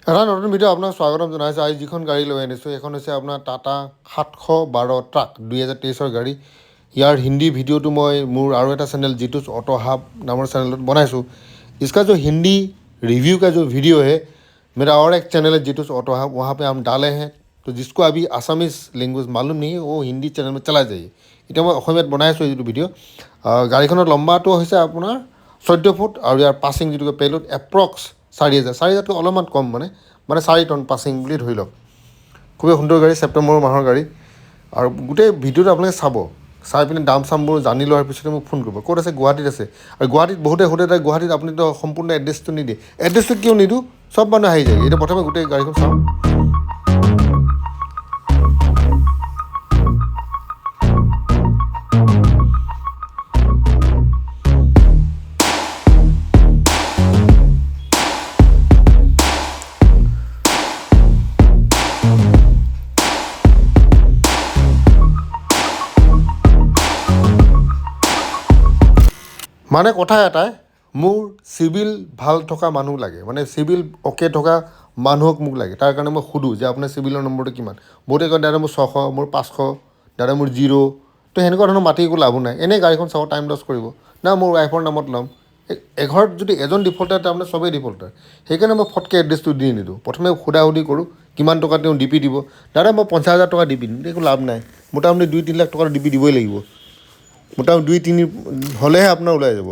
এটা নতুন ভিডিঅ' আপোনাক স্বাগতম জনাইছোঁ। আজি যিখন গাড়ী লৈ আনিছোঁ সেইখন হৈছে আপোনাৰ টাটা 712 ট্ৰাক 2023 গাড়ী। ইয়াৰ হিন্দী ভিডিঅ'টো মই মোৰ আৰু এটা চেনেল যিটো অটো হাব नाমৰ চেনেলত बनाइছোঁ। इसका जो हिंदी रिव्यू का जो वीडियो है मेरा और एक चैनल है जिटूस ऑटो हब, वहाँ पे हम डाले हैं। तो जिसको अभी आसामीज लैंग्वेज मालूम नहीं है वो हिंदी चैनल में चला जाइए। इतना मैं অসমীয়াত বনাইছোঁ যিটো ভিডিঅ'। গাড়ীখনৰ লম্বাটো হৈছে আপোনাৰ 14 ফুট আৰু ইয়াৰ পাছিং যিটো পেলোড এপ্ৰক্স 4,000 অলপমান কম মানে 4 টন পাছিং বুলি ধৰি লওক। খুবেই সুন্দৰ গাড়ী, ছেপ্টেম্বৰ মাহৰ গাড়ী। আৰু গোটেই ভিডিঅ'টো আপোনালোকে চাব, চাই পিনে দাম চামবোৰ জানি লোৱাৰ পিছতে মোক ফোন কৰিব। ক'ত আছে? গুৱাহাটীত আছে। আৰু গুৱাহাটীত বহুতে সোধে গুৱাহাটীত আপুনিতো সম্পূৰ্ণ এড্ৰেছটো নিদিয়ে। এড্ৰেছটো কিয় নিদিওঁ? চব মানুহ আহি যায়। এতিয়া প্ৰথমে গোটেই গাড়ীখন চাওঁ। মানে কথা এটাই, মোৰ চিভিল ভাল থকা মানুহ লাগে, মানে চিভিল অ'কে থকা মানুহক মোক লাগে। তাৰ কাৰণে মই সোধোঁ যে আপোনাৰ চিভিলৰ নম্বৰটো কিমান। বহুতে কয় দাদা মোৰ 600, মোৰ 500, দাদা মোৰ 0। তো সেনেকুৱা ধৰণৰ মাতি একো লাভো নাই। এনেই গাড়ীখন চাব, টাইম লছ কৰিব না। মোৰ ৱাইফৰ নামত ল'ম। এঘৰত যদি এজন ডিফল্টাৰ তাৰমানে চবেই ডিফল্টাৰ। সেইকাৰণে মই ফটকৈ এড্ৰেছটো দি নিদিওঁ। প্ৰথমে সুধি কৰোঁ কিমান টকা তেওঁ ডিপি দিব। দাদা মই 50,000 টকা ডিপি দিম, একো লাভ নাই। মোটামুটি 2-3 লাখ টকাৰ ডিপি দিবই লাগিব। মোটামুটি 2-3 হ'লেহে আপোনাৰ ওলাই যাব।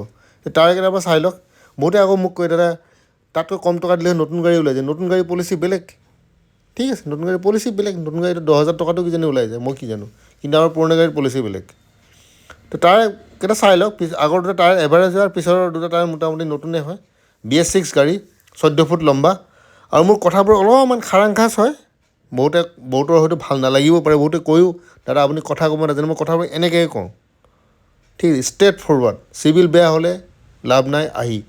তাৰ কেতিয়াবা চাই লওক। বহুতে আকৌ মোক কয় দাদা তাতকৈ কম টকা দিলে নতুন গাড়ী ওলাই যায়। নতুন গাড়ী পলিচি বেলেগ, ঠিক আছে, নতুন গাড়ী পলিচি বেলেগ। নতুন গাড়ীটো 10,000 টকাটো কিজানি ওলাই যায়, মই কি জানো। কিন্তু আমাৰ পুৰণা গাড়ীৰ পলিচি বেলেগ। তো তাৰে কেইটা চাই লওক। আগৰ দুটা টায়াৰ এভাৰেজ হয়, পিছৰ দুটা টায়াৰ মোটামুটি নতুনেই হয়। BS6 গাড়ী, 14 ফুট লম্বা। আৰু মোৰ কথাবোৰ অলপমান খাৰাং খাচ হয়। বহুতৰ হয়তো ভাল নালাগিব পাৰে। বহুতে কৈও দাদা আপুনি কথা ক'ব নাজানে। মই কথাবোৰ এনেকৈয়ে কওঁ, ঠিক আছে, ষ্ট্ৰেইট ফৰৱাৰ্ড। চিভিল বেয়া হ'লে লাভ নাই আহি,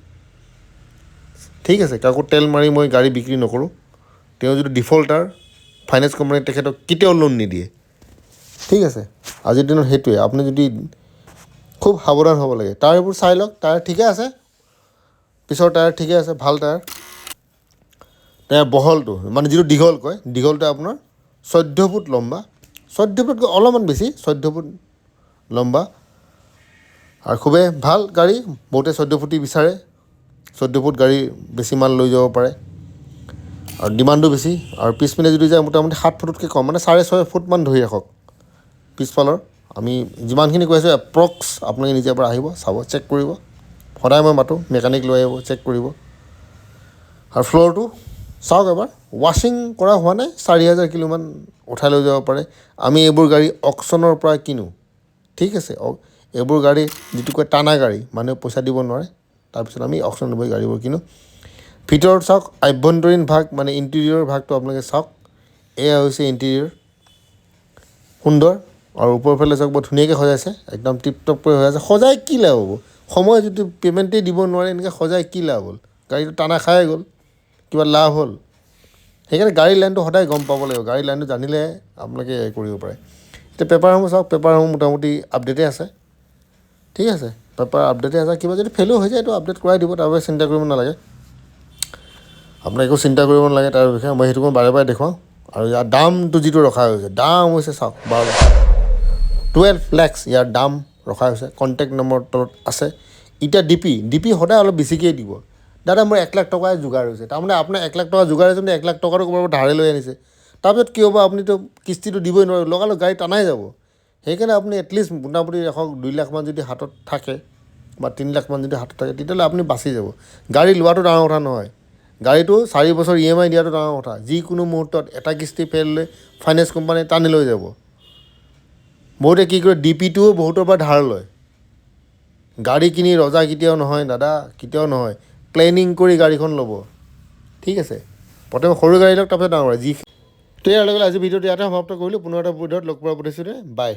ঠিক আছে। কাকো তেল মাৰি মই গাড়ী বিক্ৰী নকৰোঁ। তেওঁ যদি ডিফল্টাৰ, ফাইনেন্স কোম্পানীয়ে তেখেতক কেতিয়াও লোন নিদিয়ে, ঠিক আছে। আজিৰ দিনত সেইটোৱে। আপুনি যদি খুব সাৱধান হ'ব লাগে। টায়াৰবোৰ চাই লওক, টায়াৰ ঠিকে আছে, পিছৰ টায়াৰ ঠিকে আছে, ভাল টায়াৰ। টায়াৰ বহলটো মানে যিটো দীঘল কয়, দীঘলটো আপোনাৰ 14 ফুট লম্বা। 14 ফুটকৈ অলপমান বেছি, 14 ফুট লম্বা। আৰু খুবেই ভাল গাড়ী। বহুতে 14 ফুটি বিচাৰে। 14 ফুট গাড়ী বেছি মাল লৈ যাব পাৰে আৰু ডিমাণ্ডো বেছি। আৰু পিছপিনে যদি যায় মোটামুটি 7 ফুটতকৈ কম, মানে 6.5 ফুটমান ধৰি ৰাখক পিছফালৰ। আমি যিমানখিনি কৈ আছোঁ এপ্ৰক্স আপোনালোকে নিজে পৰা আহিব, চাব, চেক কৰিব। সদায় মই মাতোঁ, মেকানিক লৈ আহিব, চেক কৰিব। আৰু ফ্ল'ৰটো চাওক এবাৰ। ৱাশ্বিং কৰা হোৱা নাই, 4,000 কিলোমান উঠাই লৈ যাব পাৰে। আমি এইবোৰ গাড়ী অকশ্যনৰ পৰা কিনো, ঠিক আছে। এইবোৰ গাড়ী যিটো কয় টানা গাড়ী, মানুহে পইচা দিব নোৱাৰে। তাৰপিছত আমি অকশ্যনত গৈ গাড়ীবোৰ কিনো। ভিতৰত চাওক, আভ্যন্তৰীণ ভাগ মানে ইণ্টেৰিয়ৰ ভাগটো আপোনালোকে চাওক। এয়া হৈছে ইণ্টেৰিয়ৰ, সুন্দৰ। আৰু ওপৰৰ ফালে চাওক, বৰ ধুনীয়াকৈ সজাইছে, একদম টিপটপ কৰি সজাইছে। সজাই কি লাভ হ'ব? সময় যদি পে'মেণ্টেই দিব নোৱাৰে, এনেকৈ সজাই কি লাভ হ'ল? গাড়ীটো টানা খাই গ'ল, কিবা লাভ হ'ল? সেইকাৰণে গাড়ীৰ লাইনটো সদায় গম পাব লাগিব। গাড়ীৰ লাইনটো জানিলেহে আপোনালোকে কৰিব পাৰে। এতিয়া পেপাৰসমূহ চাওক, পেপাৰসমূহ মোটামুটি আপডেটেই আছে, ঠিক আছে। পেপাৰ আপডেটেই আছে। কিবা যদি ফেইলো হৈ যায় এইটো আপডেট কৰাই দিব, তাৰ বাবে চিন্তা কৰিব নালাগে। আপোনাক একো চিন্তা কৰিব নালাগে তাৰ বিষয়ে। মই সেইটো মই বাৰে বাৰে দেখুৱাওঁ। আৰু ইয়াৰ দামটো যিটো ৰখা হৈছে, দাম হৈছে চাওক 12 লাখ ইয়াৰ দাম ৰখা হৈছে। কণ্টেক্ট নম্বৰ তলত আছে। এতিয়া ডিপি সদায় অলপ বেছিকৈ দিব। দাদা মোৰ 1 লাখ টকাই যোগাৰ হৈছে, তাৰমানে আপোনাৰ 1 লাখ টকা যোগাৰ হৈছে, 1 লাখ টকাটো ক'ৰবাৰ পৰা ধাৰে লৈ আনিছে। তাৰপিছত কি হ'ব? আপুনিতো কিস্তিটো দিবই নোৱাৰিব, লগালগ গাড়ী টানাই যাব। সেইকাৰণে আপুনি এটলিষ্ট মোটামুটি ৰাখক 2 লাখমান যদি হাতত থাকে বা 3 লাখমান যদি হাতত থাকে, তেতিয়াহ'লে আপুনি বাচি যাব। গাড়ী লোৱাটো ডাঙৰ কথা নহয়, গাড়ীটো 4 বছৰ EMI দিয়াটো ডাঙৰ কথা। যিকোনো মুহূৰ্তত এটা কিস্তি ফেইল হ'লে ফাইনেন্স কোম্পানীয়ে টানি লৈ যাব। বহুতে কি কৰে, ডিপিটোও বহুতৰ পৰা ধাৰ লয়। গাড়ী কিনি ৰজা কেতিয়াও নহয় দাদা, কেতিয়াও নহয়। প্লেনিং কৰি গাড়ীখন ল'ব, ঠিক আছে। প্ৰথমে সৰু গাড়ী লওক, তাৰপিছত ডাঙৰ গাড়ী। তো ইয়াৰ লগে আজি ভিডিঅ'টো ইয়াতে সমাপ্ত কৰিলোঁ। পুনৰ এটা ভিডিঅ'ত লগ পোৱাৰ প্ৰতিশ্ৰুতি। বাই।